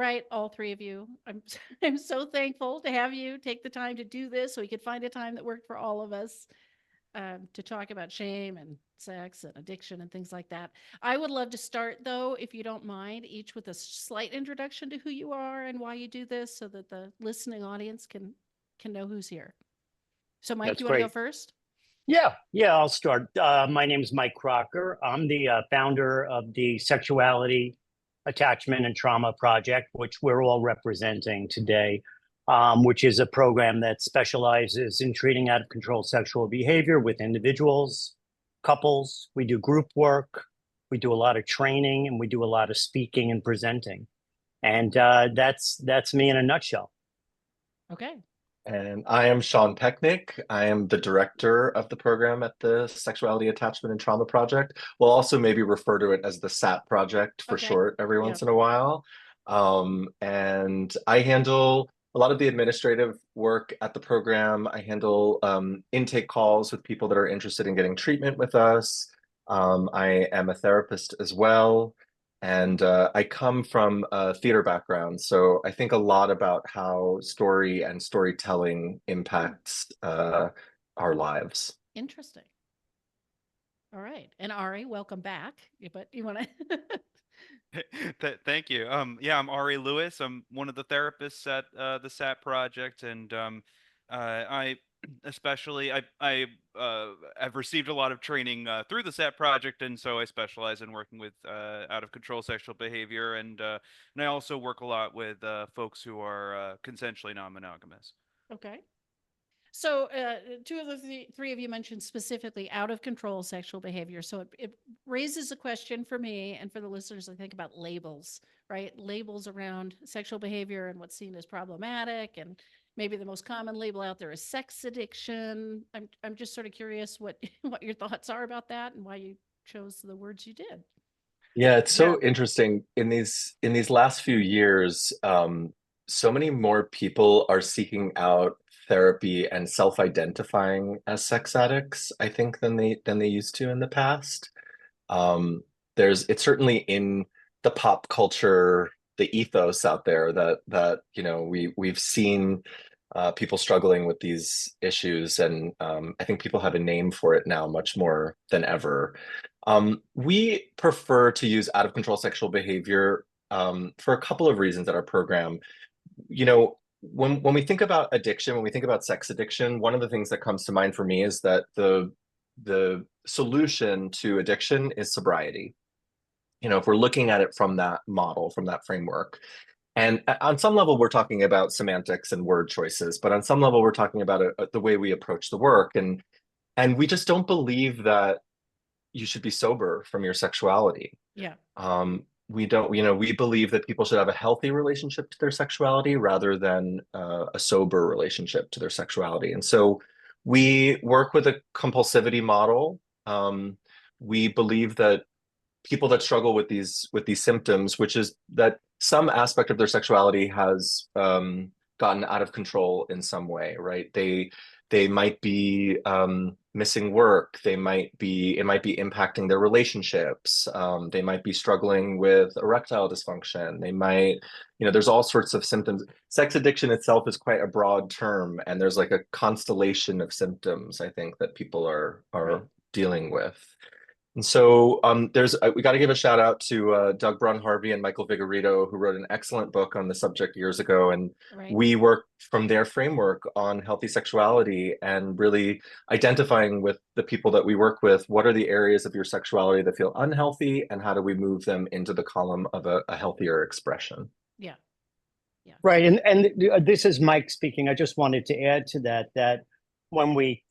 right, all three of you. I'm so thankful to have you take the time to do this so we could find a time that worked for all of us to talk about shame and sex and addiction and things like that. I would love to start, though, if you don't mind, each with a slight introduction to who you are and why you do this so that the listening audience can know who's here. So, Mike, That's you want to go great. first? Yeah, I'll start. My name is Mike Crocker. I'm the founder of the Sexuality, Attachment, and Trauma Project, which we're all representing today, which is a program that specializes in treating out of control sexual behavior with individuals, couples. We do group work, we do a lot of training, and we do a lot of speaking and presenting. And that's me in a nutshell. Okay. And I am Sean Peknic. I am the director of the program at the Sexuality, Attachment, and Trauma Project. We'll also maybe refer to it as the SAT Project for short every once in a while. And I handle a lot of the administrative work at the program. I handle intake calls with people that are interested in getting treatment with us. I am a therapist as well. And I come from a theater background, so I think a lot about how story and storytelling impacts our lives. Interesting. All right. And Ari, welcome back. But you want to... Thank you. Yeah, I'm Ari Lewis. I'm one of the therapists at the SAT Project, and I especially I have received a lot of training through the SAT Project, and so I specialize in working with out of control sexual behavior, and I also work a lot with folks who are consensually non-monogamous. Okay. So two of the three of you mentioned specifically out of control sexual behavior. So it raises a question for me and for the listeners to think about labels, right? Labels around sexual behavior and what's seen as problematic. And maybe the most common label out there is sex addiction. I'm just sort of curious what your thoughts are about that and why you chose the words you did. Yeah, it's so interesting. In these last few years, so many more people are seeking out therapy and self-identifying as sex addicts, I think, than they used to in the past. It's certainly in the pop culture, the ethos out there that we've seen people struggling with these issues, and I think people have a name for it now much more than ever. We prefer to use out of control sexual behavior for a couple of reasons at our program. When we think about addiction, when we think about sex addiction, one of the things that comes to mind for me is that the solution to addiction is sobriety. If we're looking at it from that model, from that framework. And on some level, we're talking about semantics and word choices, but on some level, we're talking about the way we approach the work. And we just don't believe that you should be sober from your sexuality. Yeah. We don't, we believe that people should have a healthy relationship to their sexuality rather than a sober relationship to their sexuality. And so we work with a compulsivity model. We believe that people that struggle with these symptoms, which is that some aspect of their sexuality has gotten out of control in some way, right? They might be missing work. It might be impacting their relationships. They might be struggling with erectile dysfunction. They might, there's all sorts of symptoms. Sex addiction itself is quite a broad term, and there's like a constellation of symptoms, I think, that people are dealing with. And so we got to give a shout out to Doug Braun-Harvey and Michael Vigorito, who wrote an excellent book on the subject years ago. And we work from their framework on healthy sexuality and really identifying with the people that we work with, what are the areas of your sexuality that feel unhealthy, and how do we move them into the column of a healthier expression? Yeah. Right. And this is Mike speaking. I just wanted to add to that when we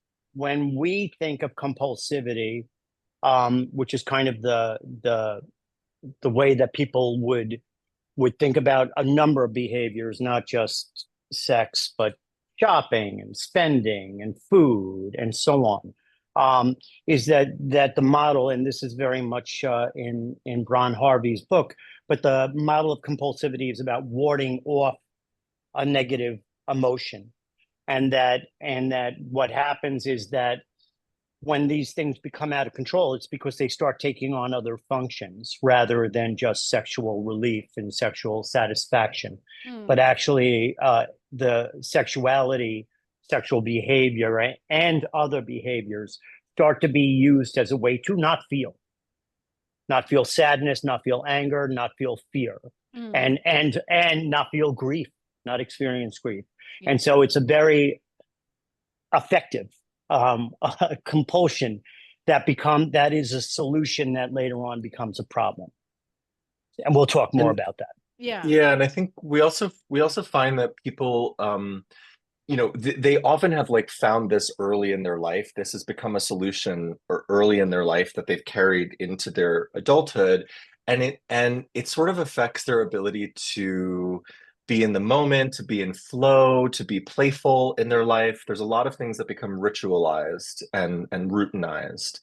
think of compulsivity, which is kind of the way that people would think about a number of behaviors, not just sex, but shopping and spending and food and so on. Is that the model, and this is very much in Braun-Harvey's book, but the model of compulsivity is about warding off a negative emotion, and that what happens is that when these things become out of control, it's because they start taking on other functions rather than just sexual relief and sexual satisfaction. But actually, the sexuality, sexual behavior, and other behaviors start to be used as a way to not feel sadness, not feel anger, not feel fear, and not feel grief, not experience grief. Yeah. And so it's a very effective compulsion that is a solution that later on becomes a problem. And we'll talk more And about that. Yeah. yeah, and I think we also find that people they often have like found this early in their life. This has become a solution or early in their life that they've carried into their adulthood, and it sort of affects their ability to be in the moment, to be in flow, to be playful in their life. There's a lot of things that become ritualized and routinized.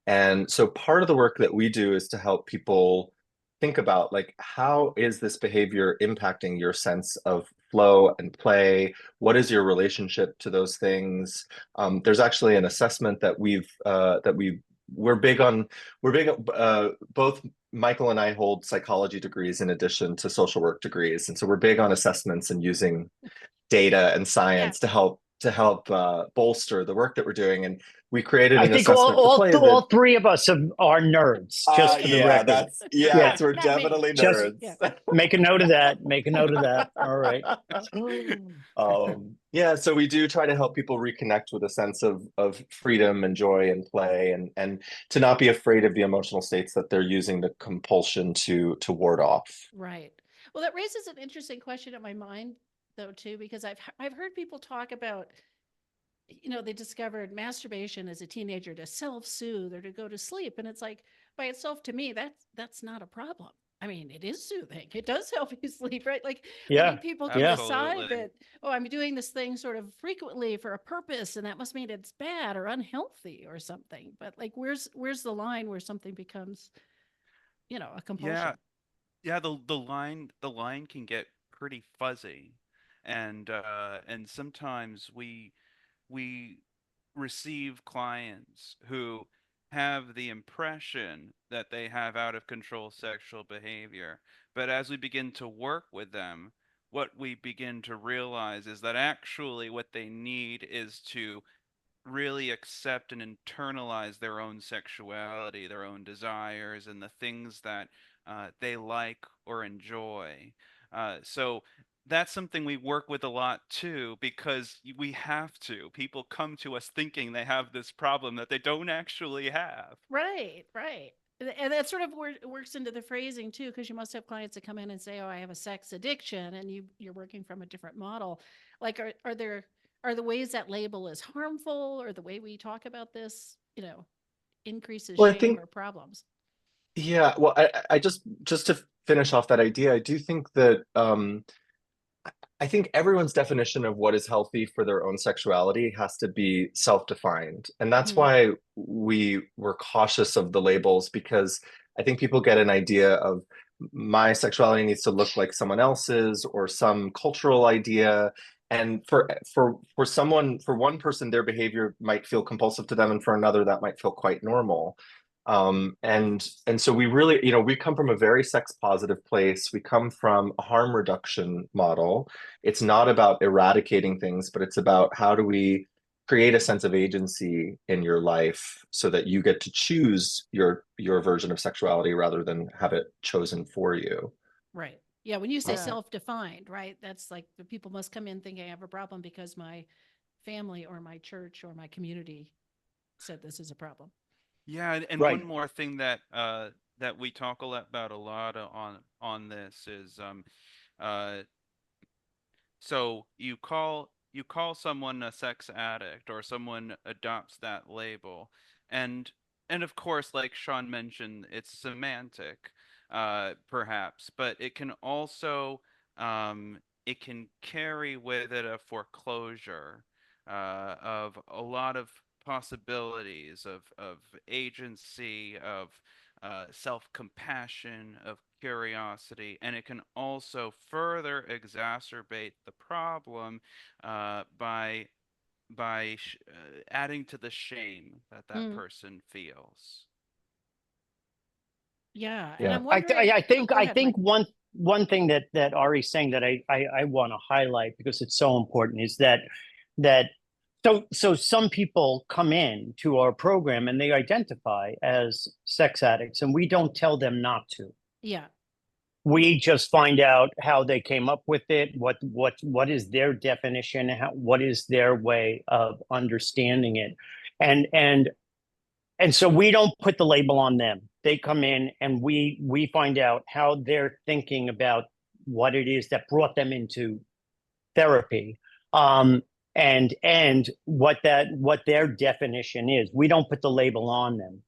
And so part of the work that we do is to help people think about like, how is this behavior impacting your sense of flow and play? What is your relationship to those things? There's actually an assessment that we're big on. Both Michael and I hold psychology degrees in addition to social work degrees, and so we're big on assessments and using data and science to help bolster the work that we're doing. And we created I an think assessment for play all three of us are nerds, just for the record. Yes, we're Not me. definitely Just nerds. make a note of that. Make a note of that. All right. Yeah, so we do try to help people reconnect with a sense of freedom and joy and play, and to not be afraid of the emotional states that they're using the compulsion to ward off. Right. Well, that raises an interesting question in my mind, though, too, because I've heard people talk about, they discovered masturbation as a teenager to self-soothe or to go to sleep, and it's like by itself, to me, that's not a problem. I mean, it is soothing. It does help you sleep, right? Like, I Yeah. think people can Yeah. decide Absolutely. that, oh, I'm doing this thing sort of frequently for a purpose, and that must mean it's bad or unhealthy or something. But like, where's the line where something becomes, a compulsion? Yeah, yeah, the line can get pretty fuzzy, and sometimes we receive clients who have the impression that they have out of control sexual behavior, but as we begin to work with them, what we begin to realize is that actually what they need is to really accept and internalize their own sexuality, their own desires, and the things that they like or enjoy. So that's something we work with a lot too, because we have to. People come to us thinking they have this problem that they don't actually have. Right, right. And that sort of works into the phrasing too, because you must have clients that come in and say, "Oh, I have a sex addiction," and you're working from a different model. Like, are the ways that label is harmful, or the way we talk about this, increases Well, I shame think or problems? yeah. Well, I just to finish off that idea, I do think that I think everyone's definition of what is healthy for their own sexuality has to be self-defined. And that's Mm, why we were cautious of the labels, because I think people get an idea of my sexuality needs to look like someone else's or some cultural idea. And for one person, their behavior might feel compulsive to them, and for another, that might feel quite normal. And so we really, we come from a very sex positive place. We come from a harm reduction model. It's not about eradicating things, but it's about how do we create a sense of agency in your life so that you get to choose your version of sexuality rather than have it chosen for you. right. Yeah, when you say Um, self-defined, right? That's like the people must come in thinking I have a problem because my family or my church or my community said this is a problem. Yeah, and one Right. more thing that we talk about a lot on this is uh so you call someone a sex addict, or someone adopts that label, and and of course, like Sean mentioned, it's semantic, perhaps, but it can also it can carry with it a foreclosure of a lot of possibilities of agency, of self-compassion, of curiosity, and it can also further exacerbate the problem by adding to the shame that that Mm. person feels. Yeah, and Yeah. I'm wondering. I think Go I ahead, think Mike. one thing that Ari's saying that I want to highlight because it's so important is that so some people come in to our program and they identify as sex addicts and we don't tell them not to. Yeah, We just find out how they came up with it, what is their definition, what is their way of understanding it, and and so we don't put the label on them. They come in and we find out how they're thinking about what it is that brought them into therapy, and what their definition is. We don't put the label on them.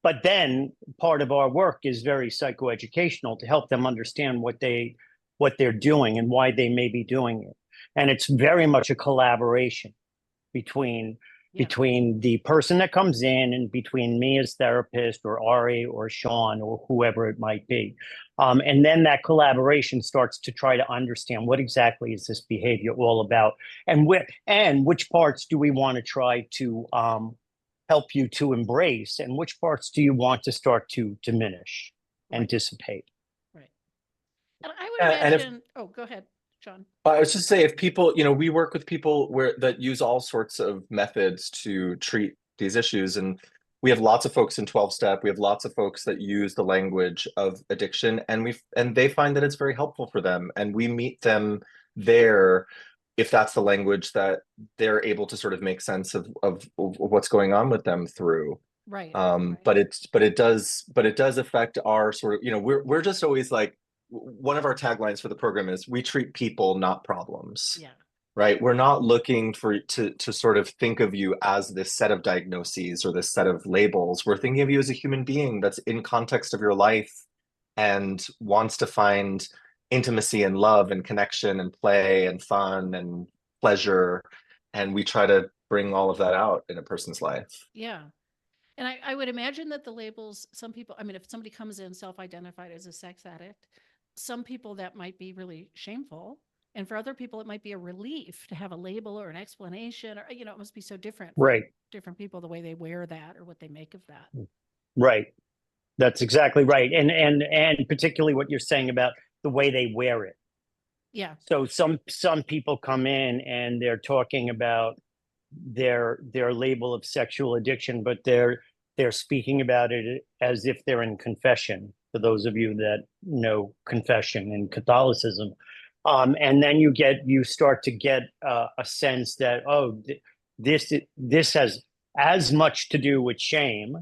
But then part of our work is very psychoeducational to help them understand what they're doing and why they may be doing it. And it's very much a collaboration between yeah, between the person that comes in and between me as therapist or Ari or Sean or whoever it might be. And then that collaboration starts to try to understand what exactly is this behavior all about, and which parts do we want to try to help you to embrace, and which parts do you want to start to diminish and right, dissipate. right. And I would And if imagine. Oh, go ahead, John. I was just say if people, we work with people that use all sorts of methods to treat these issues, and we have lots of folks in 12-step. We have lots of folks that use the language of addiction, and they find that it's very helpful for them, and we meet them there if that's the language that they're able to sort of make sense of what's going on with them through. Right. But it does affect our sort of, we're just always like, one of our taglines for the program is we treat people, not problems. Yeah. Right. We're not looking to sort of think of you as this set of diagnoses or this set of labels. We're thinking of you as a human being that's in context of your life and wants to find intimacy and love and connection and play and fun and pleasure. And we try to bring all of that out in a person's life. Yeah. And I would imagine that the labels, some people, I mean, if somebody comes in self-identified as a sex addict, some people that might be really shameful. And for other people, it might be a relief to have a label or an explanation, or, it must be so different for Right. different people, the way they wear that or what they make of that. Right. That's exactly right. And particularly what you're saying about the way they wear it. Yeah. So some people come in and they're talking about their label of sexual addiction, but they're speaking about it as if they're in confession. For those of you that know confession in Catholicism, and then you start to get a sense that this has as much to do with shame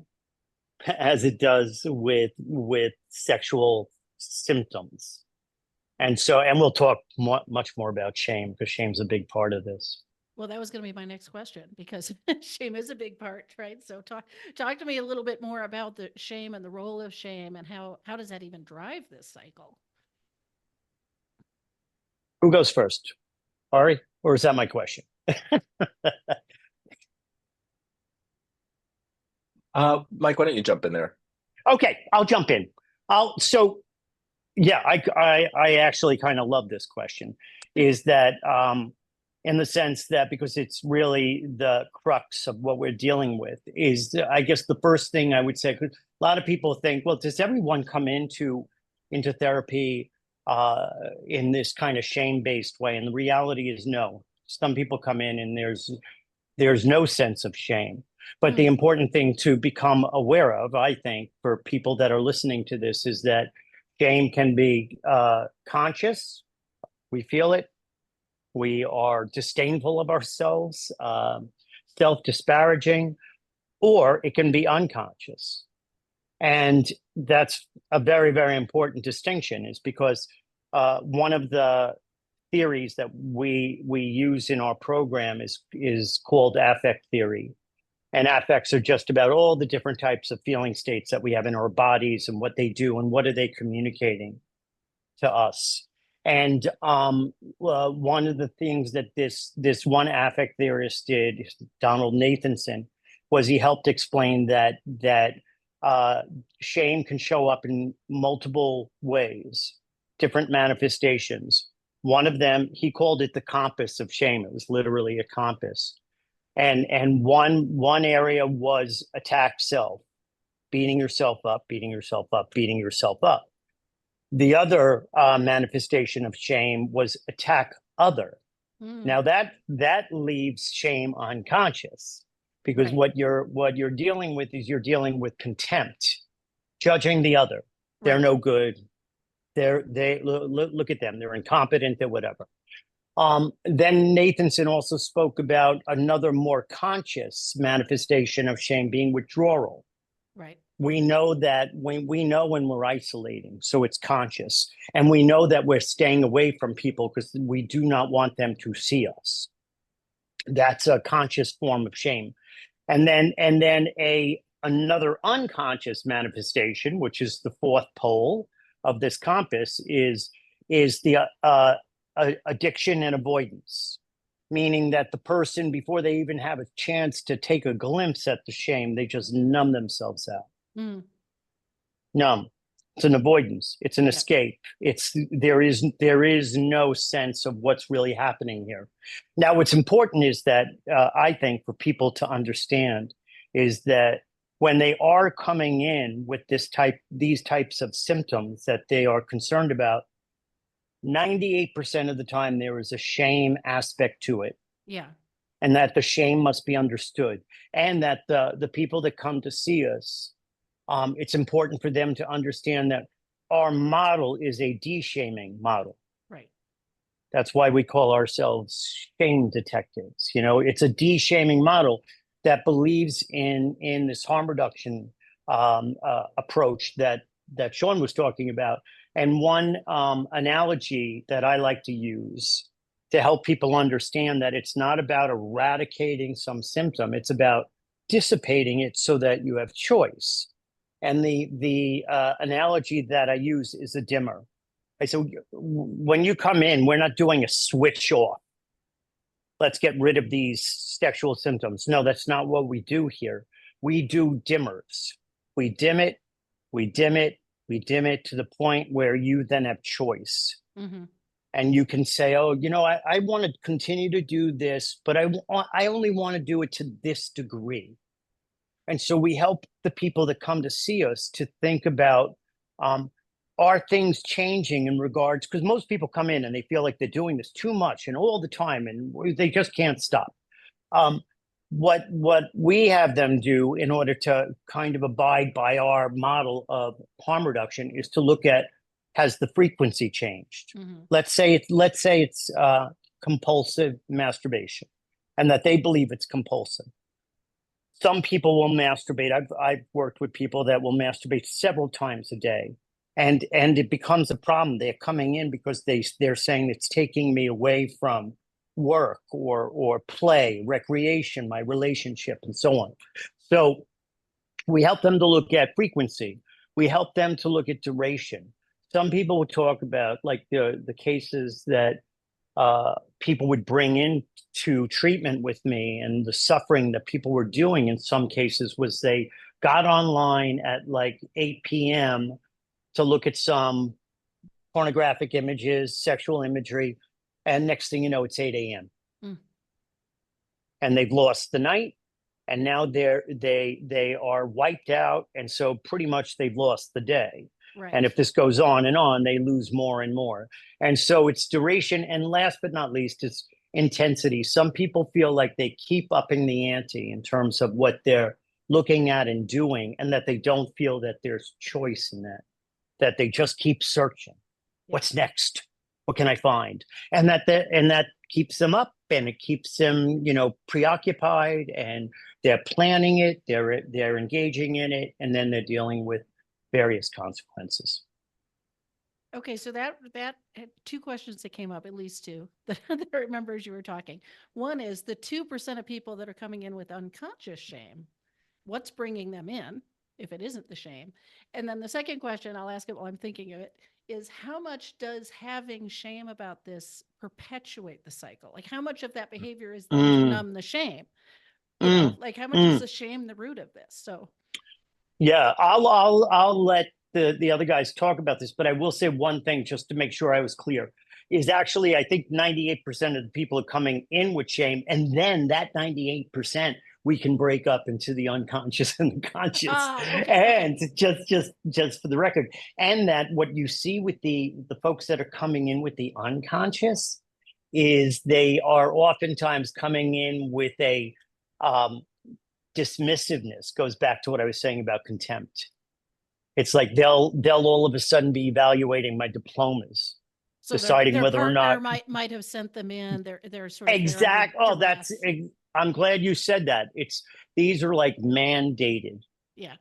as it does with sexual symptoms. And we'll talk much more about shame because shame's a big part of this. Well, that was going to be my next question, because shame is a big part, right? So talk to me a little bit more about the shame and the role of shame, and how does that even drive this cycle? Who goes first? Ari? Or is that my question? Mike, why don't you jump in there? Okay, I'll jump in. Yeah, I actually kind of love this question. Is that in the sense that, because it's really the crux of what we're dealing with, is I guess the first thing I would say, because a lot of people think, well, does everyone come into therapy in this kind of shame-based way? And the reality is no. Some people come in and there's no sense of shame. But the important thing to become aware of, I think, for people that are listening to this, is that shame can be conscious. We feel it. We are disdainful of ourselves, self-disparaging, or it can be unconscious. And that's a very, very important distinction, is because one of the theories that we use in our program is called affect theory. And affects are just about all the different types of feeling states that we have in our bodies and what they do and what are they communicating to us. And one of the things that this one affect theorist did, Donald Nathanson, was he helped explain that shame can show up in multiple ways, different manifestations. One of them, he called it the compass of shame. It was literally a compass. And one area was attack self, beating yourself up, beating yourself up, beating yourself up. The other manifestation of shame was attack other. Now that leaves shame unconscious, because Right. what you're dealing with is you're dealing with contempt, judging the other. They're Right. no good. They look at them. They're incompetent. They're whatever. Then Nathanson also spoke about another more conscious manifestation of shame being withdrawal. Right. We know that when we're isolating, so it's conscious, and we know that we're staying away from people because we do not want them to see us. That's a conscious form of shame. And then another unconscious manifestation, which is the fourth pole of this compass, is the addiction and avoidance, meaning that the person, before they even have a chance to take a glimpse at the shame, they just numb themselves out. Numb. It's an avoidance. It's an escape. There is no sense of what's really happening here. Now, what's important is that I think for people to understand is that when they are coming in with these types of symptoms that they are concerned about, 98% of the time there is a shame aspect to it. Yeah. And that the shame must be understood, and that the people that come to see us, it's important for them to understand that our model is a de-shaming model. Right. That's why we call ourselves shame detectives. It's a de-shaming model that believes in this harm reduction approach that Sean was talking about. And one analogy that I like to use to help people understand that it's not about eradicating some symptom, it's about dissipating it so that you have choice. And the analogy that I use is a dimmer. I said, when you come in, we're not doing a switch off. Let's get rid of these sexual symptoms. No, that's not what we do here. We do dimmers. We dim it, we dim it, we dim it to the point where you then have choice. And you can say, oh, I want to continue to do this, but I only want to do it to this degree. And so we help the people that come to see us to think about, are things changing in regards, because most people come in and they feel like they're doing this too much and all the time, and they just can't stop. What we have them do in order to kind of abide by our model of harm reduction is to look at, has the frequency changed? Let's say it's compulsive masturbation, and that they believe it's compulsive. Some people will masturbate. I've worked with people that will masturbate several times a day, and it becomes a problem. They're coming in because they're saying it's taking me away from work or play, recreation, my relationship, and so on. So we help them to look at frequency. We help them to look at duration. Some people would talk about like the cases that people would bring into treatment with me, and the suffering that people were doing in some cases was they got online at like 8 p.m. to look at some pornographic images, sexual imagery, and next thing you know, it's 8 a.m. And they've lost the night, and now they are wiped out, and so pretty much they've lost the day. Right. And if this goes on, they lose more and more. And so it's duration. And last but not least, it's intensity. Some people feel like they keep upping the ante in terms of what they're looking at and doing, and that they don't feel that there's choice in that they just keep searching. What's next? What can I find? And that keeps them up, and it keeps them, preoccupied, and they're planning it, they're engaging in it, and then they're dealing with various consequences. Okay, so that had two questions that came up, at least two, that I remember as you were talking. One is the 2% of people that are coming in with unconscious shame. What's bringing them in, if it isn't the shame? And then the second question, I'll ask it while I'm thinking of it, is how much does having shame about this perpetuate the cycle? Like how much of that behavior is then to numb the shame? Like how much is the shame the root of this? So yeah, I'll let the other guys talk about this, but I will say one thing just to make sure I was clear. is actually, I think 98% of the people are coming in with shame. And then that 98%, we can break up into the unconscious and the conscious. Ah, okay, And just for the record, and that what you see with the folks that are coming in with the unconscious is they are oftentimes coming in with a dismissiveness. Goes back to what I was saying about contempt. It's like they'll all of a sudden be evaluating my diplomas, so deciding their whether or partner not might have sent them in. They're sort of there under exact. Oh, duress. I'm glad you said that. These are like mandated Yeah,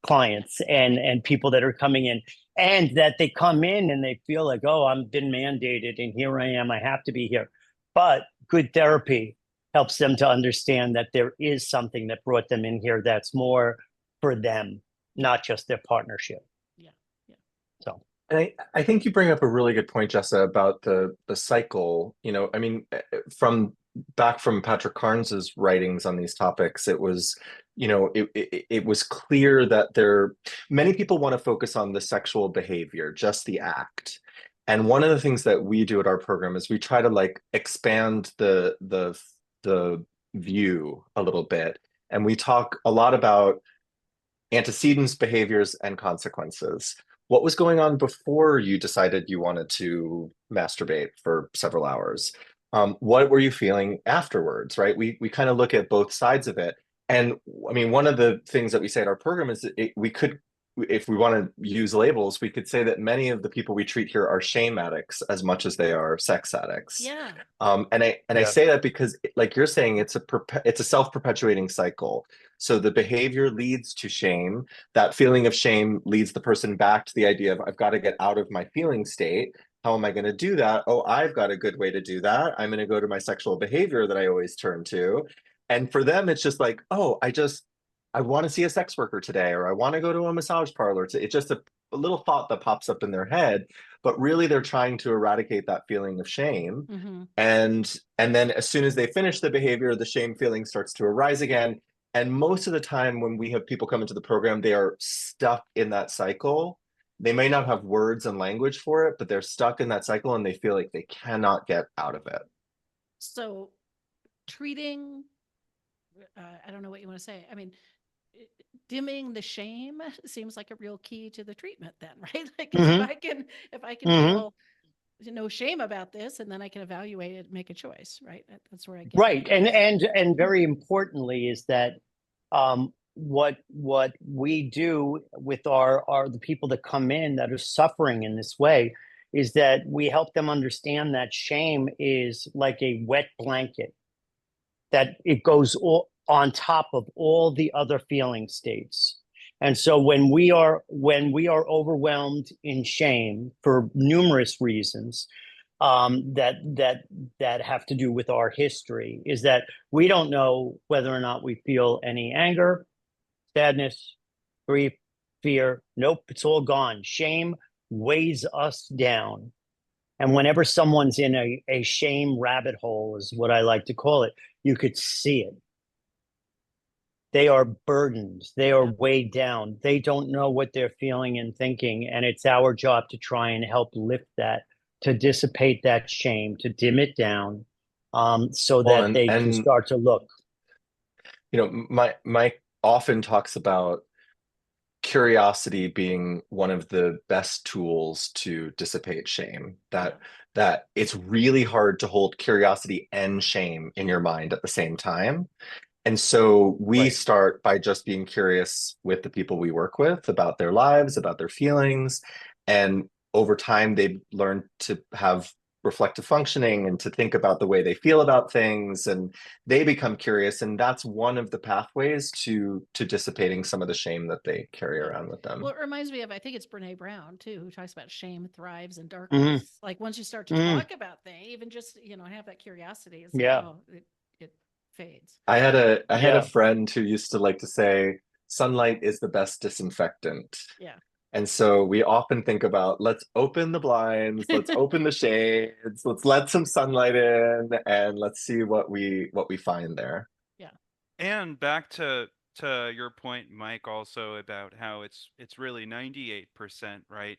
clients and people that are coming in, and that they come in and they feel like, oh, I'm been mandated and here I am, I have to be here. But good therapy helps them to understand that there is something that brought them in here that's more for them, not just their partnership. yeah, yeah. So And I think you bring up a really good point, Jessa, about the cycle. You know, I mean, from Patrick Carnes's writings on these topics, it was, you know, it was clear that many people want to focus on the sexual behavior, just the act. And one of the things that we do at our program is we try to like expand the view a little bit, and we talk a lot about antecedents, behaviors, and consequences. What was going on before you decided you wanted to masturbate for several hours? What were you feeling afterwards, right? We kind of look at both sides of it. And I mean, one of the things that we say at our program is that we could, if we want to use labels, we could say that many of the people we treat here are shame addicts as much as they are sex addicts. Yeah. I say that because, like you're saying, it's a self-perpetuating cycle. So the behavior leads to shame. That feeling of shame leads the person back to the idea of, I've got to get out of my feeling state. How am I going to do that? Oh, I've got a good way to do that. I'm going to go to my sexual behavior that I always turn to. And for them, it's just like, oh, I want to see a sex worker today, or I want to go to a massage parlor. It's just a little thought that pops up in their head, but really they're trying to eradicate that feeling of shame. Mm-hmm. And then as soon as they finish the behavior, the shame feeling starts to arise again. And most of the time when we have people come into the program, they are stuck in that cycle. They may not have words and language for it, but they're stuck in that cycle and they feel like they cannot get out of it. So treating, I don't know what you want to say. I mean, dimming the shame seems like a real key to the treatment then, right? Like Mhm. if I can Mhm. feel no shame about this, and then I can evaluate it and make a choice, right? That's where I get right, that. and very importantly is that what we do with the people that come in that are suffering in this way is that we help them understand that shame is like a wet blanket, that it goes on top of all the other feeling states. And so when we are overwhelmed in shame for numerous reasons, that have to do with our history, is that we don't know whether or not we feel any anger, sadness, grief, fear. Nope, it's all gone. Shame weighs us down. And whenever someone's in a shame rabbit hole, is what I like to call it, you could see it. They are burdened. They are weighed down. They don't know what they're feeling and thinking. And it's our job to try and help lift that, to dissipate that shame, to dim it down, so that they can start to look. You know, Mike often talks about curiosity being one of the best tools to dissipate shame. That it's really hard to hold curiosity and shame in your mind at the same time. And so we start by just being curious with the people we work with about their lives, about their feelings. And over time, they learn to have reflective functioning and to think about the way they feel about things. And they become curious. And that's one of the pathways to dissipating some of the shame that they carry around with them. Well, it reminds me of, I think it's Brene Brown too, who talks about shame thrives in darkness. Mm-hmm. Like once you start to talk about things, even just, have that curiosity, it's like, oh, it fades. I had a friend who used to like to say, sunlight is the best disinfectant. Yeah. And so we often think about, let's open the blinds, let's open the shades, let's let some sunlight in, and let's see what we find there. Yeah. And back to your point, Mike, also about how it's really 98%, right?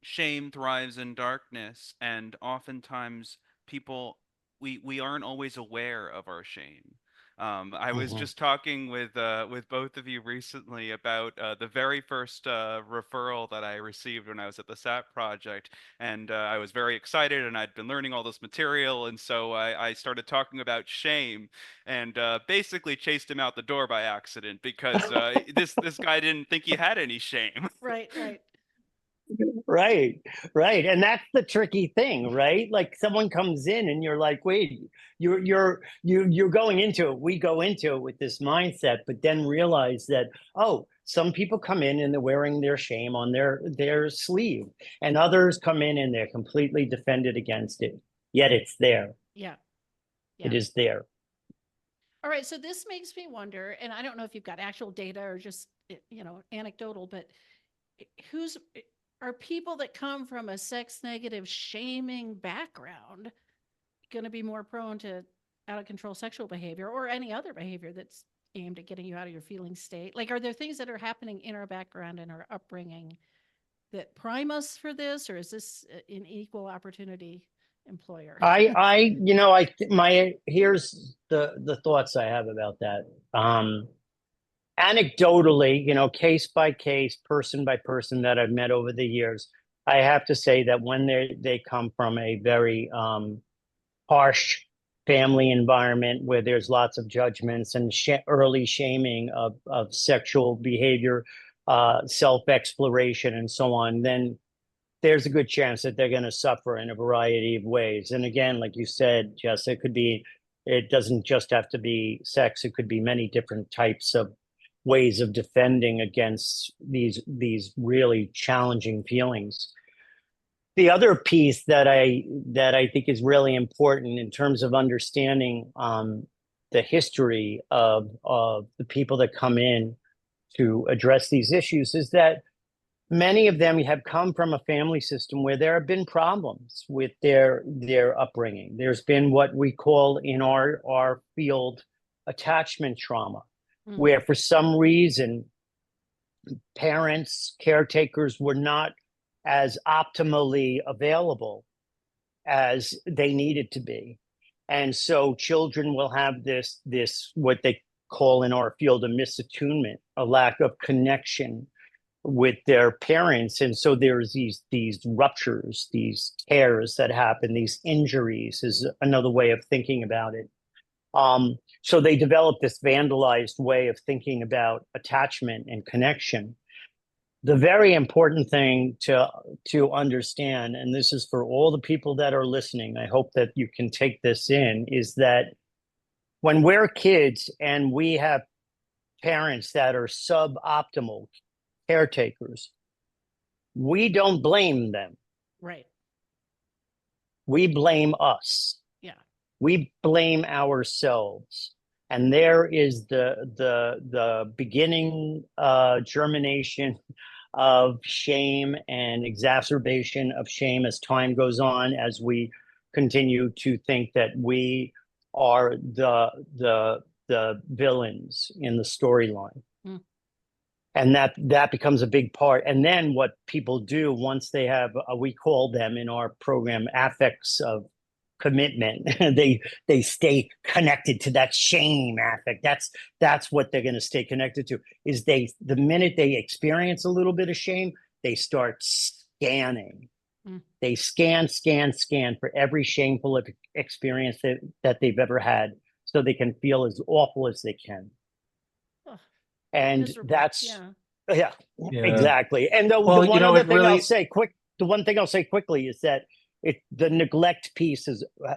shame thrives in darkness, and oftentimes people we aren't always aware of our shame. I was Mhm. just talking with both of you recently about the very first referral that I received when I was at the SAP project, and I was very excited, and I'd been learning all this material, and so I started talking about shame, and basically chased him out the door by accident because this guy didn't think he had any shame. Right, right. Right, right. And that's the tricky thing, right? Like someone comes in and you're like, wait, you're going into it. We go into it with this mindset, but then realize that, oh, some people come in and they're wearing their shame on their sleeve, and others come in and they're completely defended against it. Yet it's there. Yeah. It Yeah. is there. All right. So this makes me wonder, and I don't know if you've got actual data or just, anecdotal, but who's are people that come from a sex negative shaming background going to be more prone to out of control sexual behavior or any other behavior that's aimed at getting you out of your feeling state? Like, are there things that are happening in our background and our upbringing that prime us for this, or is this an equal opportunity employer? Here's the thoughts I have about that. Anecdotally, case by case, person by person that I've met over the years, I have to say that when they come from a very harsh family environment where there's lots of judgments and early shaming of sexual behavior, self-exploration, and so on, then there's a good chance that they're going to suffer in a variety of ways. And again, like you said, Jess, it doesn't just have to be sex. It could be many different types of ways of defending against these really challenging feelings. The other piece that I think is really important in terms of understanding the history of the people that come in to address these issues is that many of them have come from a family system where there have been problems with their upbringing. There's been what we call in our field attachment trauma, where for some reason parents, caretakers were not as optimally available as they needed to be. And so children will have this what they call in our field a misattunement, a lack of connection with their parents. And so there's these ruptures, these tears that happen, these injuries is another way of thinking about it. So they develop this vandalized way of thinking about attachment and connection. The very important thing to understand, and this is for all the people that are listening, I hope that you can take this in, is that when we're kids and we have parents that are suboptimal caretakers, we don't blame them. Right. We blame us. Yeah. We blame ourselves. And there is the beginning germination of shame and exacerbation of shame as time goes on, as we continue to think that we are the villains in the storyline. And that becomes a big part. And then what people do once they have, we call them in our program affects of commitment. they stay connected to that shame affect. That's what they're going to stay connected to. Is the minute they experience a little bit of shame, they start scanning. They scan for every shameful experience that they've ever had, so they can feel as awful as they can. And Miserable. that's yeah, exactly. And the one thing I'll say quickly is that the neglect piece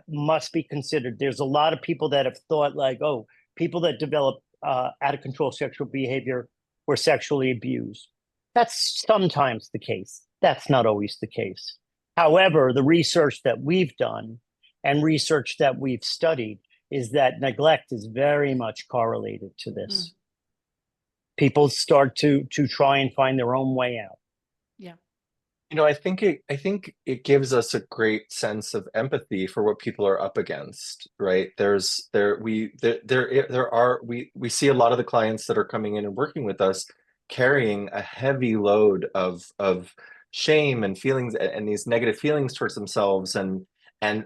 must be considered. There's a lot of people that have thought like, oh, people that develop out of control sexual behavior were sexually abused. That's sometimes the case. That's not always the case. However, the research that we've done and research that we've studied is that neglect is very much correlated to this. People start to try and find their own way out. Yeah. I think it gives us a great sense of empathy for what people are up against, right? We see a lot of the clients that are coming in and working with us carrying a heavy load of shame and feelings and these negative feelings towards themselves, and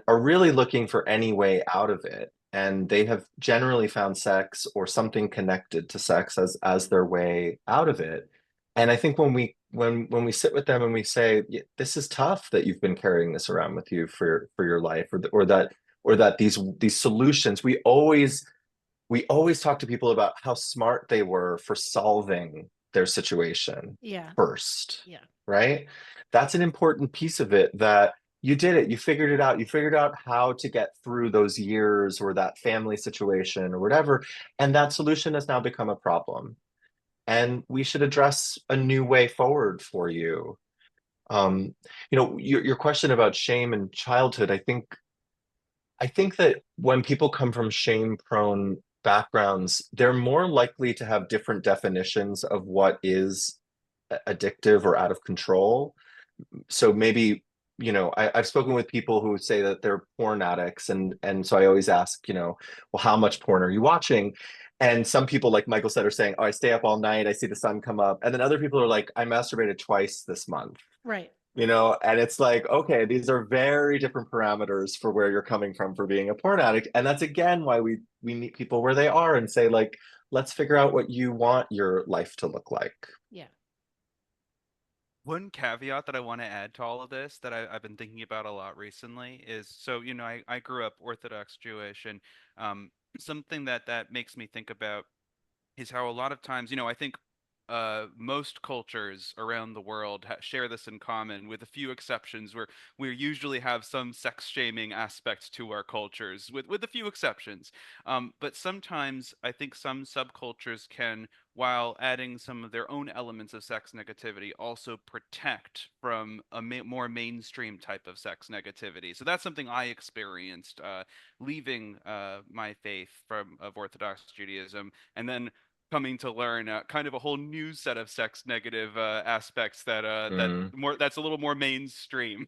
are really looking for any way out of it. And they have generally found sex or something connected to sex as their way out of it. And I think when we sit with them and we say, this is tough that you've been carrying this around with you for your life, or that these solutions, we always talk to people about how smart they were for solving their situation Yeah. first. Yeah. Right? That's an important piece of it, that you did it, you figured it out, you figured out how to get through those years or that family situation or whatever, and that solution has now become a problem. And we should address a new way forward for you. Your question about shame and childhood, I think that when people come from shame-prone backgrounds, they're more likely to have different definitions of what is addictive or out of control. So maybe, I've spoken with people who say that they're porn addicts, and so I always ask, well, how much porn are you watching? And some people, like Michael said, are saying, oh, I stay up all night, I see the sun come up. And then other people are like, I masturbated twice this month. Right. And it's like, okay, these are very different parameters for where you're coming from for being a porn addict. And that's again why we meet people where they are and say, like, let's figure out what you want your life to look like. Yeah. One caveat that I want to add to all of this that I've been thinking about a lot recently is, so, I grew up Orthodox Jewish, and something that makes me think about is how a lot of times, I think most cultures around the world share this in common, with a few exceptions, where we usually have some sex shaming aspect to our cultures, with a few exceptions. But sometimes I think some subcultures can, while adding some of their own elements of sex negativity, also protect from a more mainstream type of sex negativity. So that's something I experienced leaving my faith of Orthodox Judaism, and then coming to learn kind of a whole new set of sex negative aspects that's a little more mainstream.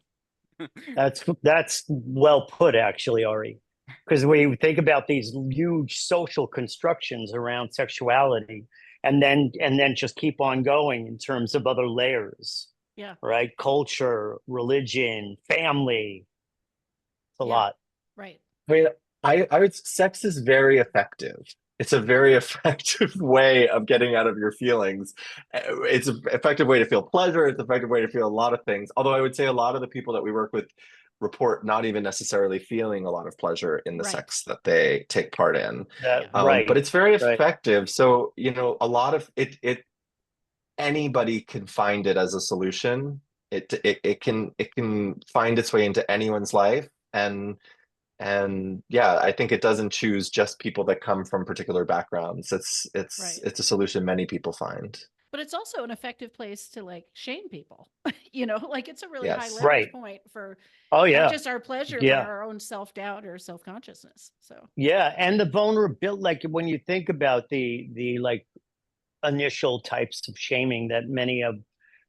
That's well put, actually, Ari. Because we think about these huge social constructions around sexuality, and then just keep on going in terms of other layers. Yeah. Right? Culture, religion, family. It's a Yeah. lot. Right. I mean, I would, sex is very effective. It's a very effective way of getting out of your feelings. It's an effective way to feel pleasure. It's an effective way to feel a lot of things. Although I would say a lot of the people that we work with report not even necessarily feeling a lot of pleasure in the Right. sex that they take part in. Yeah. Right. But it's very Right. effective. So, a lot of it, anybody can find it as a solution. It can find its way into anyone's life. And yeah, I think it doesn't choose just people that come from particular backgrounds. Right. It's a solution many people find. But it's also an effective place to like shame people. Like it's a really high Yes. leverage Right. point for Oh not yeah. just our pleasure, but Yeah. our own self-doubt or self-consciousness. So Yeah. And the vulnerability, like when you think about the like initial types of shaming that many of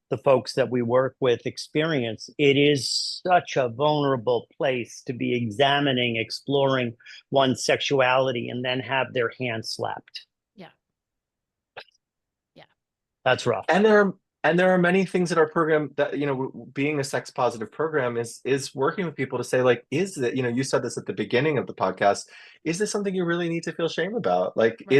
the folks that we work with experience, it is such a vulnerable place to be examining, exploring one's sexuality, and then have their hand slapped. yeah. Yeah. That's rough. And there are many things in our program that, being a sex positive program is working with people to say, like, is that, you said this at the beginning of the podcast, is this something you really need to feel shame about? Like, Right.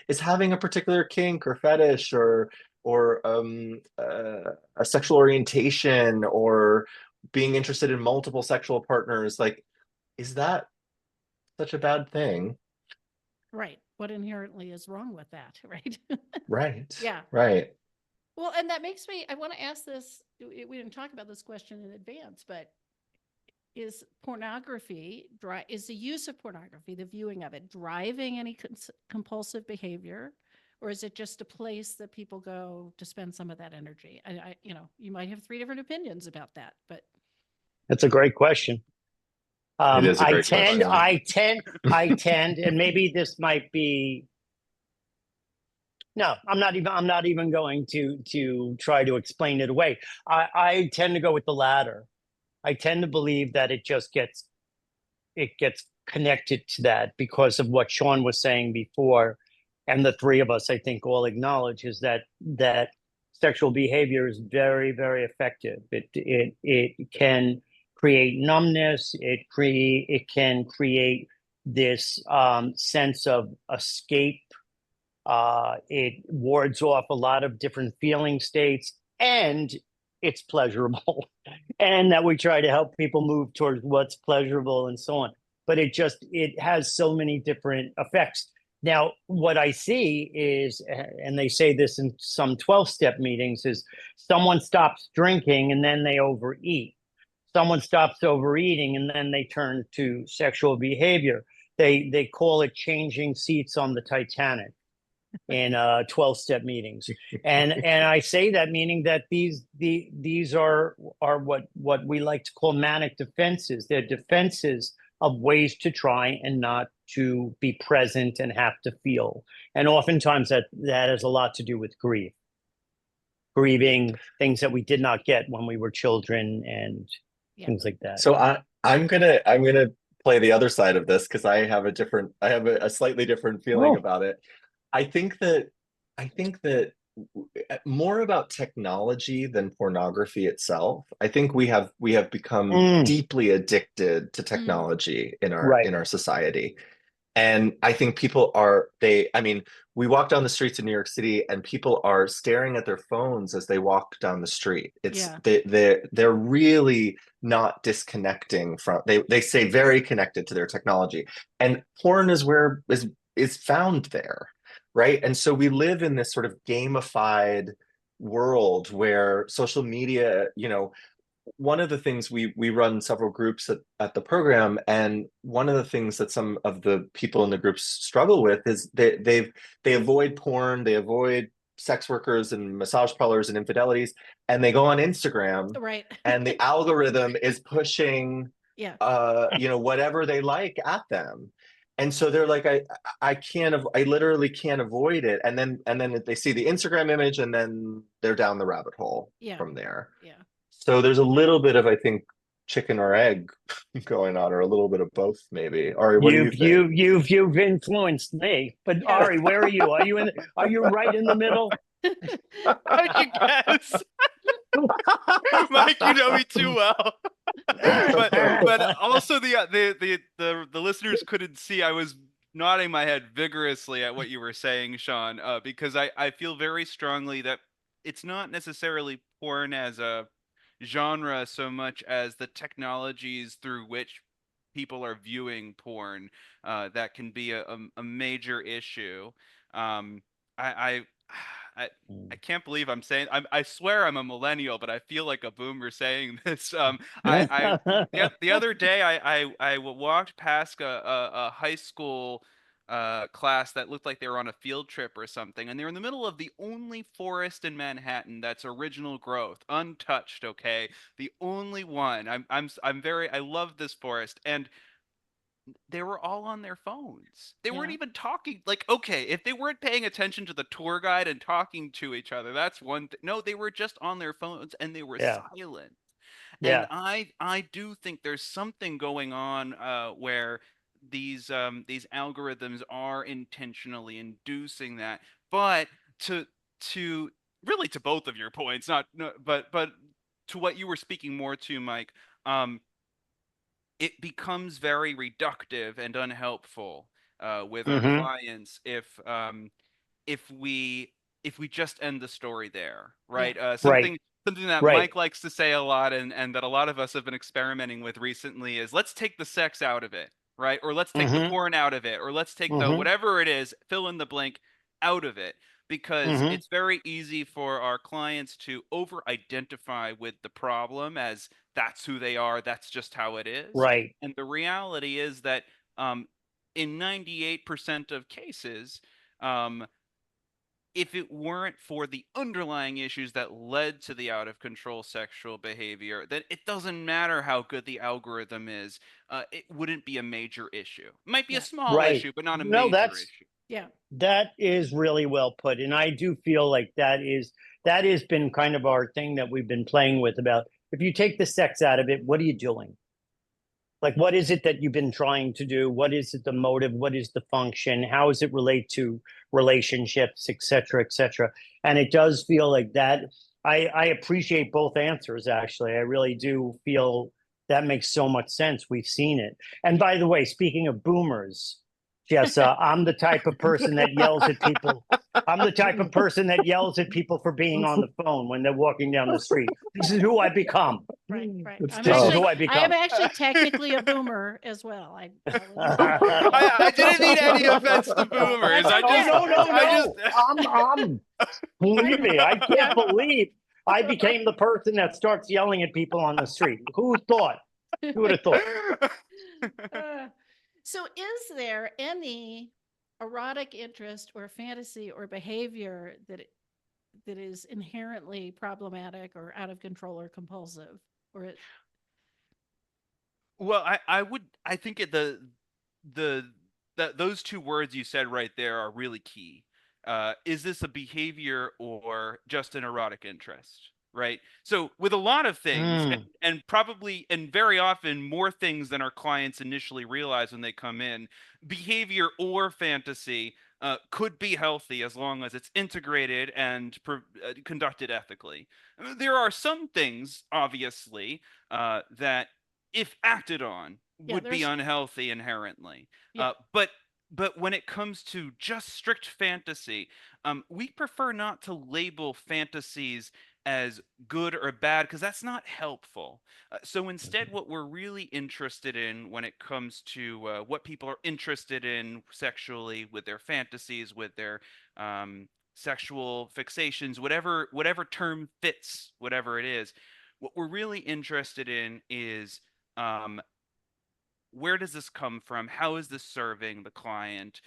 is having a particular kink or fetish or a sexual orientation or being interested in multiple sexual partners, like, is that such a bad thing? Right. What inherently is wrong with that, right? Right. Yeah. Right. Well, and that makes me, I want to ask this. We didn't talk about this question in advance, but is pornography, is the use of pornography, the viewing of it, driving any compulsive behavior? Or is it just a place that people go to spend some of that energy? You might have three different opinions about that, but That's a great question. It is a I great tend, question. I tend, and maybe this might be. No, I'm not even going to try to explain it away. I tend to go with the latter. I tend to believe that it gets connected to that because of what Sean was saying before, and the three of us, I think, all acknowledge is that sexual behavior is very, very effective. It can create numbness. It can create this sense of escape. It wards off a lot of different feeling states, and it's pleasurable. And that we try to help people move towards what's pleasurable and so on. But it has so many different effects. Now, what I see is, and they say this in some 12-step meetings, is someone stops drinking and then they overeat. Someone stops overeating and then they turn to sexual behavior. They call it changing seats on the Titanic in 12-step meetings. And I say that meaning that these are what we like to call manic defenses. They're defenses of ways to try and not to be present and have to feel. And oftentimes that has a lot to do with grieving things that we did not get when we were children and things like that. So I'm gonna play the other side of this because I have a slightly different feeling about it. I think that more about technology than pornography itself. I think we have become deeply addicted to technology in our society. And I think people we walk down the streets of New York City and people are staring at their phones as they walk down the street. They're really not disconnecting from, they stay very connected to their technology. And porn is found there. Right. And so we live in this sort of gamified world where social media, one of the things we run several groups at the program, and one of the things that some of the people in the groups struggle with is they avoid porn, they avoid sex workers and massage parlors and infidelities, and they go on Instagram, and the algorithm is pushing whatever they like at them. And so they're like, I literally can't avoid it. And then they see the Instagram image and then they're down the rabbit hole from there. Yeah. So there's a little bit of, I think, chicken or egg going on, or a little bit of both, maybe. Ari, what do you think? You've influenced me. But Ari, where are you? Are you right in the middle? I guess. Mike, you know me too well. but also the listeners couldn't see. I was nodding my head vigorously at what you were saying, Sean, because I feel very strongly that it's not necessarily porn as a genre so much as the technologies through which people are viewing porn that can be a major issue. I can't believe I'm saying, I swear I'm a millennial, but I feel like a boomer saying this. The other day I walked past a high school class that looked like they were on a field trip or something, and they're in the middle of the only forest in Manhattan that's original growth, untouched. Okay, the only one. I love this forest, and they were all on their phones. They weren't even talking. Like, okay, if they weren't paying attention to the tour guide and talking to each other, that's one thing. No, they were just on their phones and they were silent. And I do think there's something going on where these algorithms are intentionally inducing that. But to really, to both of your points, but to what you were speaking more to, Mike, it becomes very reductive and unhelpful with our clients if we just end the story there, right? Something that Mike likes to say a lot, and that a lot of us have been experimenting with recently, is let's take the sex out of it, right? Or let's take the porn out of it, or let's take the whatever it is, fill in the blank, out of it. Because it's very easy for our clients to over-identify with the problem as that's who they are, that's just how it is. Right. And the reality is that in 98% of cases, if it weren't for the underlying issues that led to the out of control sexual behavior, then it doesn't matter how good the algorithm is. It wouldn't be a major issue. It might be a small issue, but not a major issue. Yeah. That is really well put. And I do feel like that has been kind of our thing that we've been playing with, about if you take the sex out of it, what are you doing? Like, what is it that you've been trying to do? What is it, the motive? What is the function? How does it relate to relationships, et cetera, et cetera? And it does feel like that. I appreciate both answers, actually. I really do feel that makes so much sense. We've seen it. And by the way, speaking of boomers, Jessa, I'm the type of person that yells at people. I'm the type of person that yells at people for being on the phone when they're walking down the street. This is who I become. Right, right. It's I'm This is actually, who I I become. am actually technically a boomer as well. I didn't mean any offense to boomers. That's I'm believe me, I can't believe I became the person that starts yelling at people on the street. Who thought? Who would have thought? So is there any erotic interest or fantasy or behavior that is inherently problematic or out of control or compulsive? Or Well, I think that those two words you said right there are really key. Is this a behavior or just an erotic interest? Right. So with a lot of things, and probably and very often more things than our clients initially realize when they come in, behavior or fantasy could be healthy as long as it's integrated and conducted ethically. There are some things, obviously, that if acted on would be there's unhealthy inherently. Yeah. But when it comes to just strict fantasy, we prefer not to label fantasies as good or bad because that's not helpful. So instead, what we're really interested in when it comes to what people are interested in sexually with their fantasies, with their sexual fixations, whatever term fits, whatever it is, what we're really interested in is where does this come from? How is this serving the client?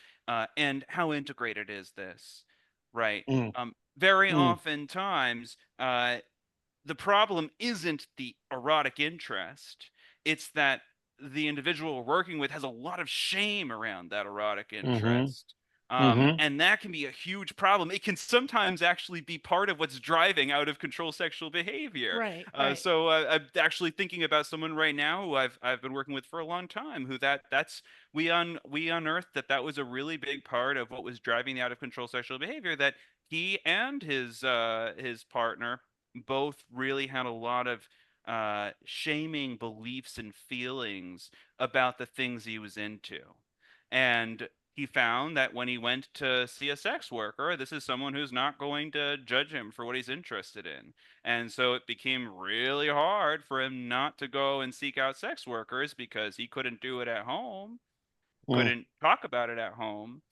And how integrated is this? Right. Mm, Very mm, oftentimes, the problem isn't the erotic interest. It's that the individual we're working with has a lot of shame around that erotic mm-hmm, interest. mm-hmm. And that can be a huge problem. It can sometimes actually be part of what's driving out of control sexual behavior. right, right. So I'm actually thinking about someone right now who I've been working with for a long time. Who that's we unearthed that was a really big part of what was driving the out of control sexual behavior. That he and his partner both really had a lot of shaming beliefs and feelings about the things he was into. And he found that when he went to see a sex worker, this is someone who's not going to judge him for what he's interested in. And so it became really hard for him not to go and seek out sex workers because he couldn't do it at home, Mm, couldn't talk about it at home.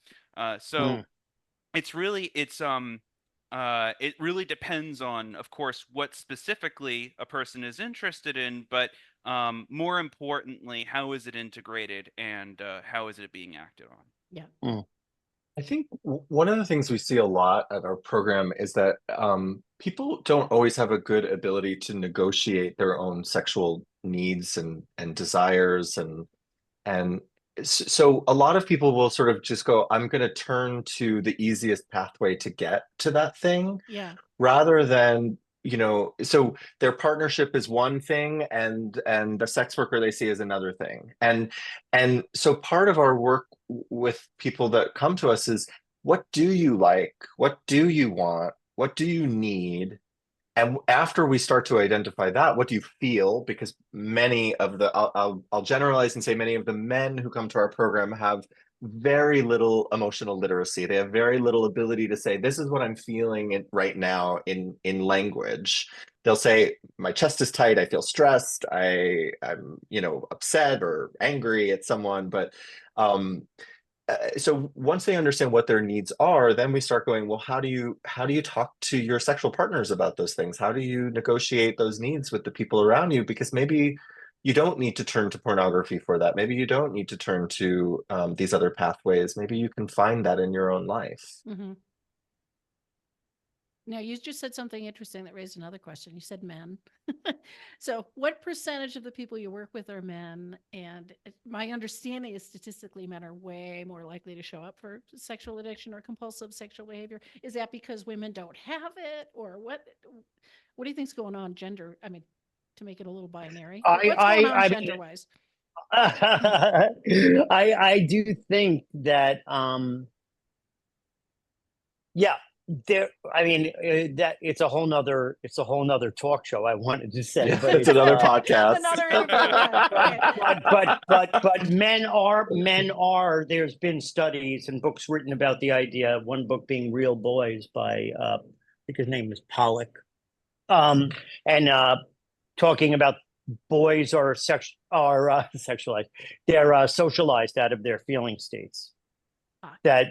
So mm. it really depends on, of course, what specifically a person is interested in, but more importantly, how is it integrated and how is it being acted on? Yeah. I think one of the things we see a lot at our program is that people don't always have a good ability to negotiate their own sexual needs and desires and so a lot of people will sort of just go, I'm going to turn to the easiest pathway to get to that thing Yeah. rather than, so their partnership is one thing and the sex worker they see is another thing. And so part of our work with people that come to us is, what do you like? What do you want? What do you need? And after we start to identify that, what do you feel? Because many of the, I'll generalize and say many of the men who come to our program have very little emotional literacy. They have very little ability to say, this is what I'm feeling right now in language. They'll say, my chest is tight. I feel stressed. I'm, upset or angry at someone. But so once they understand what their needs are, then we start going, well, how do you talk to your sexual partners about those things? How do you negotiate those needs with the people around you? Because maybe you don't need to turn to pornography for that. Maybe you don't need to turn to these other pathways. Maybe you can find that in your own life. Mm-hmm. Now, you just said something interesting that raised another question. You said men. So what percentage of the people you work with are men? And my understanding is statistically men are way more likely to show up for sexual addiction or compulsive sexual behavior. Is that because women don't have it, or what do you think's going on to make it a little binary? What's going on I mean, gender-wise? I do think that yeah, there. I mean, that it's a whole nother talk show. I wanted to say, Yeah, but it's it's another podcast. Another yeah, okay. but men are. There's been studies and books written about the idea. One book being "Real Boys" by I think his name is Pollock, um, and talking about boys are sexualized. They're socialized out of their feeling states. Ah. That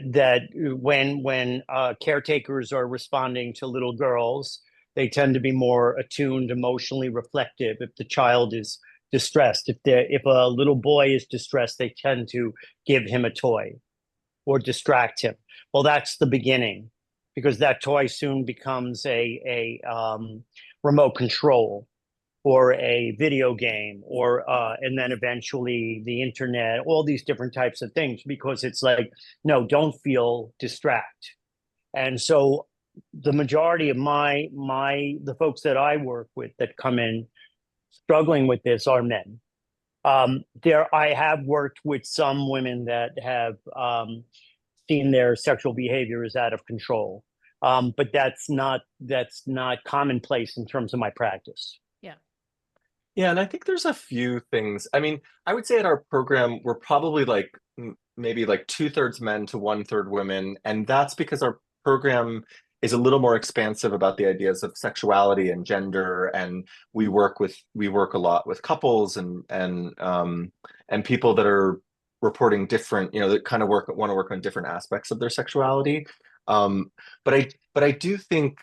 when caretakers are responding to little girls, they tend to be more attuned, emotionally reflective. If the child is distressed, if a little boy is distressed, they tend to give him a toy or distract him. Well, that's the beginning, because that toy soon becomes a remote control or a video game, or and then eventually the internet, all these different types of things, because it's like, no, don't feel, distract. And so the majority of the folks that I work with that come in struggling with this are men. There I have worked with some women that have seen their sexual behavior is out of control, but that's not commonplace in terms of my practice. Yeah. Yeah, and I think there's a few things. I mean, I would say at our program, we're probably like maybe like 2/3 men to 1/3 women. And that's because our program is a little more expansive about the ideas of sexuality and gender. And we work a lot with couples and people that are reporting different, that kind of want to work on different aspects of their sexuality. Um, but I do think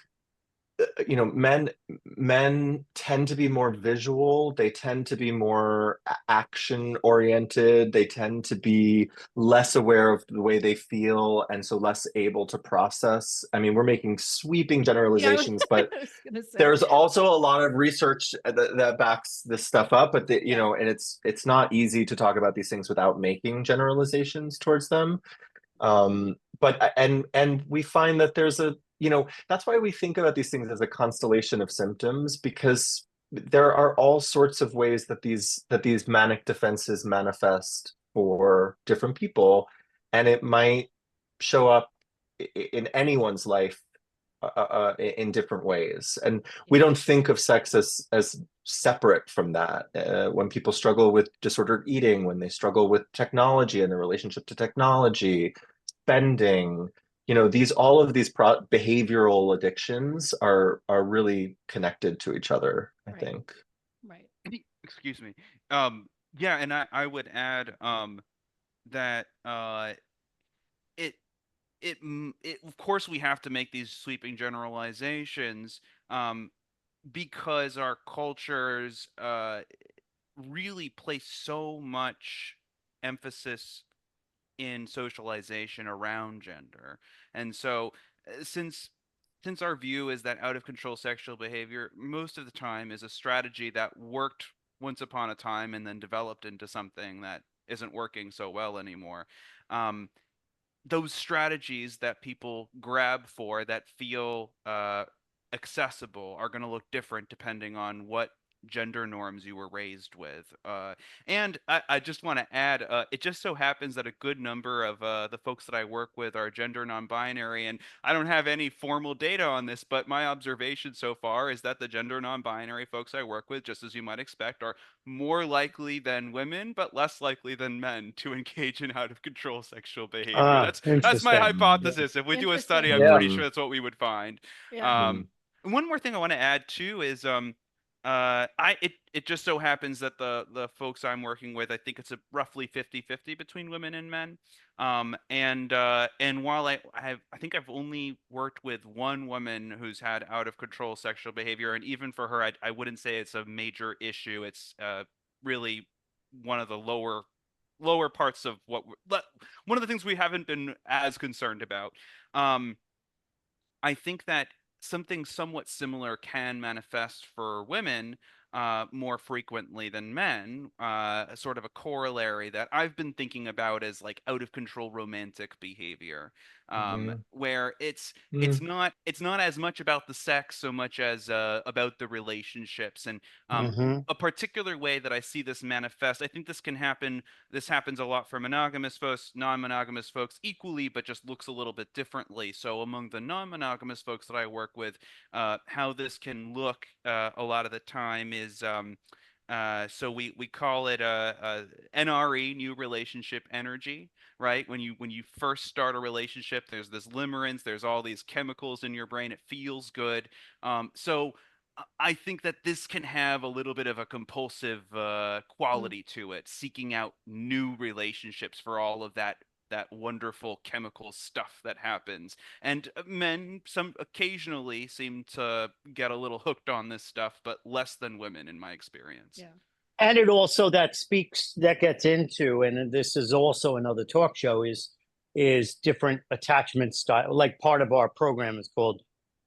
men tend to be more visual. They tend to be more action oriented. They tend to be less aware of the way they feel, and so less able to process. I mean, we're making sweeping generalizations, but I was gonna say. there's also a lot of research that backs this stuff up. But and it's not easy to talk about these things without making generalizations towards them. But we find that there's that's why we think about these things as a constellation of symptoms, because there are all sorts of ways that these manic defenses manifest for different people, and it might show up in anyone's life in different ways. And we don't think of sex as separate from that. When people struggle with disordered eating, when they struggle with technology and their relationship to technology, spending, all of these behavioral addictions are really connected to each other, I Right. think. Right. Excuse me. Yeah, and I would add that it it of course we have to make these sweeping generalizations because our cultures really place so much emphasis in socialization around gender. And so since our view is that out of control sexual behavior most of the time is a strategy that worked once upon a time and then developed into something that isn't working so well anymore. Um, those strategies that people grab for that feel accessible are going to look different depending on what gender norms you were raised with. And I just want to add, it just so happens that a good number of the folks that I work with are gender non-binary, and I don't have any formal data on this, but my observation so far is that the gender non-binary folks I work with, just as you might expect, are more likely than women, but less likely than men to engage in out of control sexual behavior. That's my Interesting. hypothesis. If we do a study, Interesting. I'm Yeah. pretty sure that's what we would find. Yeah. Mm. And one more thing I want to add too is it just so happens that the folks I'm working with, I think it's a roughly 50-50 between women and men. And while I think I've only worked with one woman who's had out of control sexual behavior, and even for her, I wouldn't say it's a major issue. It's really one of the lower parts of one of the things we haven't been as concerned about. Um, I think that something somewhat similar can manifest for women more frequently than men. Sort of a corollary that I've been thinking about as like out of control romantic behavior. Mhm. where it's Mm. it's not as much about the sex so much as about the relationships. And Mhm. a particular way that I see this manifest, I think this happens a lot for monogamous folks, non-monogamous folks equally, but just looks a little bit differently. So among the non-monogamous folks that I work with, how this can look a lot of the time is so we call it a NRE, new relationship energy, right? When you first start a relationship, there's this limerence, there's all these chemicals in your brain, it feels good. So I think that this can have a little bit of a compulsive Mm. quality to it, seeking out new relationships for all of that wonderful chemical stuff that happens. And men some occasionally seem to get a little hooked on this stuff, but less than women in my experience. Yeah. And it also that gets into, and this is also another talk show, is different attachment style. Like part of our program is called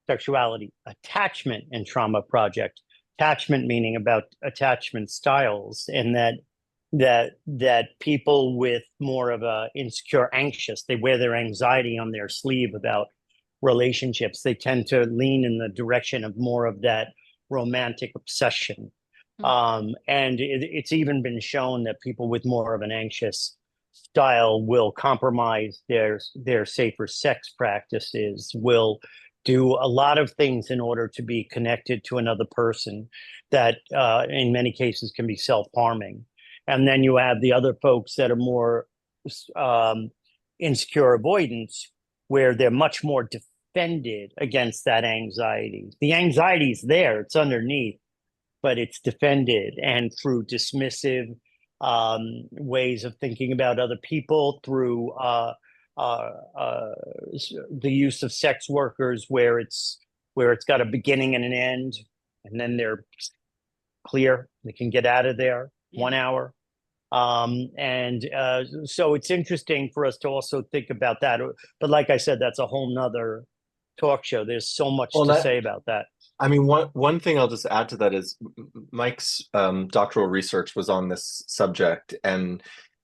Sexuality, Attachment and Trauma Project. Attachment meaning about attachment styles, and that people with more of a insecure, anxious, they wear their anxiety on their sleeve about relationships. They tend to lean in the direction of more of that romantic obsession. And it's even been shown that people with more of an anxious style will compromise their safer sex practices, will do a lot of things in order to be connected to another person that in many cases can be self-harming. And then you have the other folks that are more um, insecure avoidance, where they're much more defended against that anxiety. The anxiety is there, it's underneath, but it's defended, and through dismissive ways of thinking about other people, through uh, uh, the use of sex workers, where it's got a beginning and an end, and then they're clear, they can get out of there Yeah. 1 hour. And so it's interesting for us to also think about that. But like I said, that's a whole nother talk show. There's so much Well, to say about that. I mean, one thing I'll just add to that is Mike's doctoral research was on this subject, and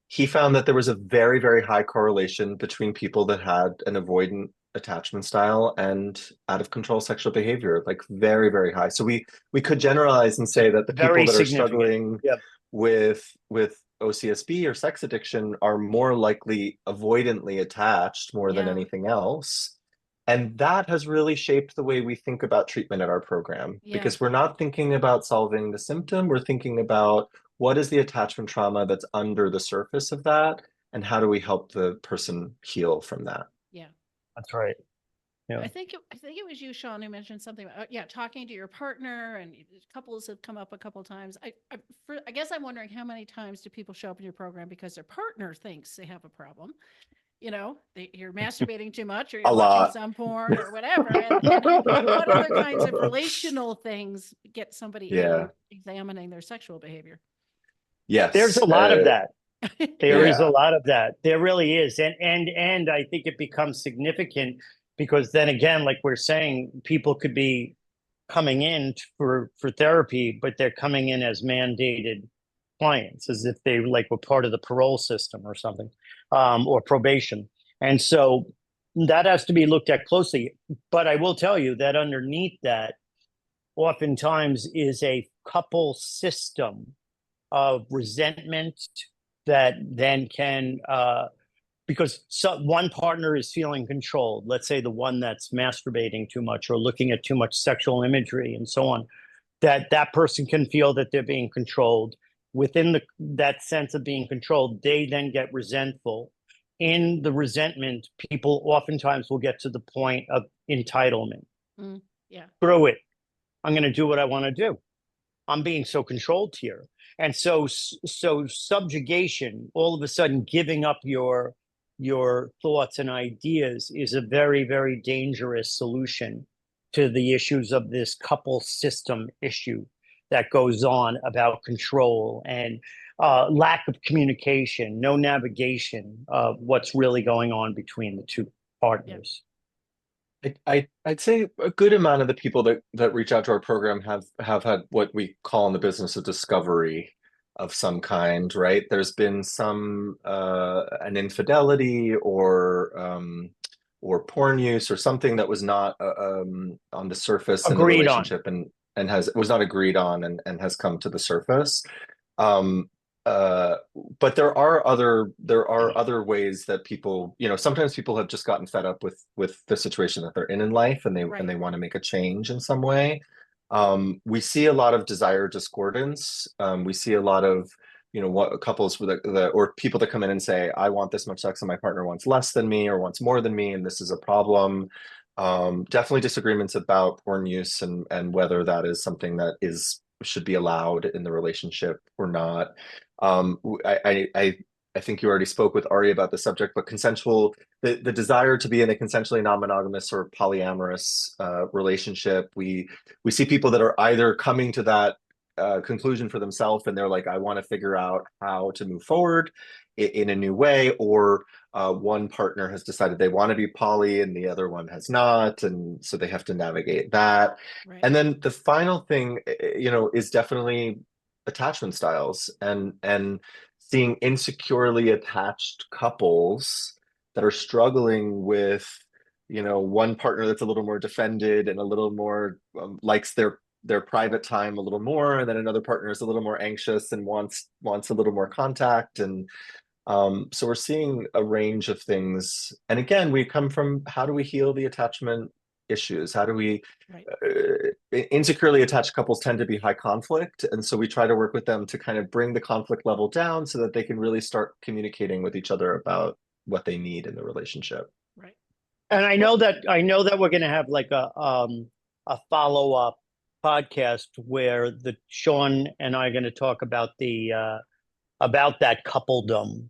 he found that there was a very, very high correlation between people that had an avoidant attachment style and out of control sexual behavior, like very, very high. So we could generalize and say that the people Very that are significant. struggling Yep. with OCSB or sex addiction are more likely avoidantly attached more than Yeah. anything else. And that has really shaped the way we think about treatment at our program, Yeah. because we're not thinking about solving the symptom, we're thinking about what is the attachment trauma that's under the surface of that, and how do we help the person heal from that? Yeah. That's right. Yeah. I think it was you, Sean, who mentioned something about talking to your partner, and couples have come up a couple of times. I guess I'm wondering, how many times do people show up in your program because their partner thinks they have a problem? You're masturbating too much, or you're A watching lot. some porn or whatever. And what other kinds of relational things get somebody Yeah. examining their sexual behavior? Yes. There's a lot of that. There is Yeah. a lot of that. There really is. And I think it becomes significant because then again, like we're saying, people could be coming in for therapy, but they're coming in as mandated clients, as if they like were part of the parole system or something, or probation. And so that has to be looked at closely. But I will tell you that underneath that, oftentimes is a couple system of resentment that then can because one partner is feeling controlled, let's say the one that's masturbating too much or looking at too much sexual imagery and so on, that person can feel that they're being controlled. Within that sense of being controlled, they then get resentful. In the resentment, people oftentimes will get to the point of entitlement. Yeah. Screw it, I'm going to do what I want to do. I'm being so controlled here. And so subjugation, all of a sudden giving up your thoughts and ideas, is a very, very dangerous solution to the issues of this couple system issue that goes on about control and lack of communication, no navigation of what's really going on between the two partners. I'd say a good amount of the people that reach out to our program have had what we call in the business of discovery of some kind, right? There's been some an infidelity or or porn use or something that was not on the surface in the Agreed on. relationship and was not agreed on and has come to the surface. But there are other ways that people, sometimes people have just gotten fed up with the situation that they're in life, and they want to make a change in some way. We see a lot of desire discordance. We see a lot of what couples or people that come in and say, I want this much sex and my partner wants less than me or wants more than me, and this is a problem. Definitely disagreements about porn use and whether that is something that should be allowed in the relationship or not. I think you already spoke with Ari about the subject, but the desire to be in a consensually non-monogamous or polyamorous relationship, we see people that are either coming to that conclusion for themselves, and they're like, I want to figure out how to move forward in a new way, or one partner has decided they want to be poly and the other one has not, and so they have to navigate that. Right. And then the final thing, is definitely attachment styles and seeing insecurely attached couples that are struggling with, one partner that's a little more defended and a little more likes their private time a little more, and then another partner is a little more anxious and wants a little more contact. And so we're seeing a range of things. And again, we come from, how do we heal the attachment issues? How do we insecurely attached couples tend to be high conflict, and so we try to work with them to kind of bring the conflict level down so that they can really start communicating with each other about what they need in the relationship. Right. And I know that we're going to have like a follow-up podcast where Sean and I are going to talk about about that coupledom,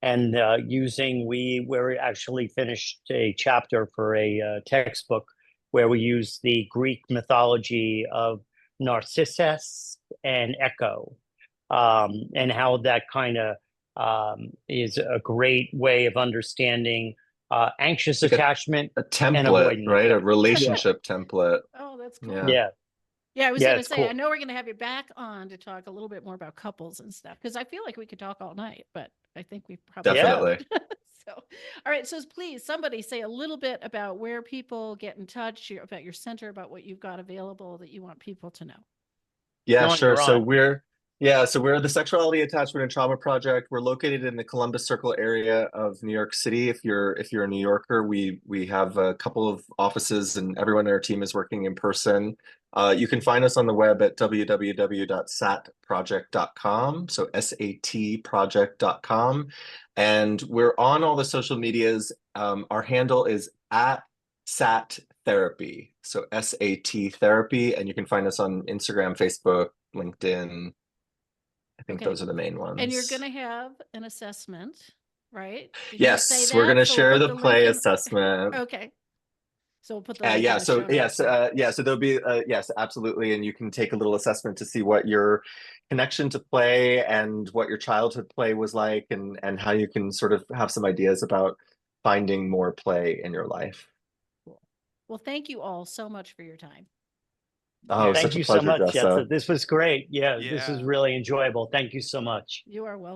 and we're actually finished a chapter for a textbook where we use the Greek mythology of Narcissus and Echo, and how that kind of is a great way of understanding anxious attachment, a template, and avoidance. right? A relationship template. Oh, that's cool. Yeah. Yeah, I was Yeah, going to it's say, cool. I know we're going to have you back on to talk a little bit more about couples and stuff, because I feel like we could talk all night, but I think we probably Definitely. So, all right. So please, somebody say a little bit about where people get in touch, about your center, about what you've got available that you want people to know. Yeah, Sean, sure. you're So on. we're the Sexuality, Attachment, and Trauma Project. We're located in the Columbus Circle area of New York City. If you're a New Yorker, we have a couple of offices, and everyone in our team is working in person. You can find us on the web at www.satproject.com, so satproject.com, and we're on all the social medias. Our handle is @SAT Therapy, so SAT Therapy, and you can find us on Instagram, Facebook, LinkedIn. I think those are the main ones. And you're going to have an assessment, right? Did yes, you say we're going to that? So we'll share put the link play in- assessment. Okay. So we'll put the link in Yeah, the so show notes. so there'll be yes, absolutely, and you can take a little assessment to see what your connection to play and what your childhood play was like, and how you can sort of have some ideas about finding more play in your life. Cool. Well, thank you all so much for your time. Oh, Thank such a you so pleasure, much, Jessa. Jessa. This was great. Yeah, this is Yeah. really enjoyable. Thank you so much. You are welcome.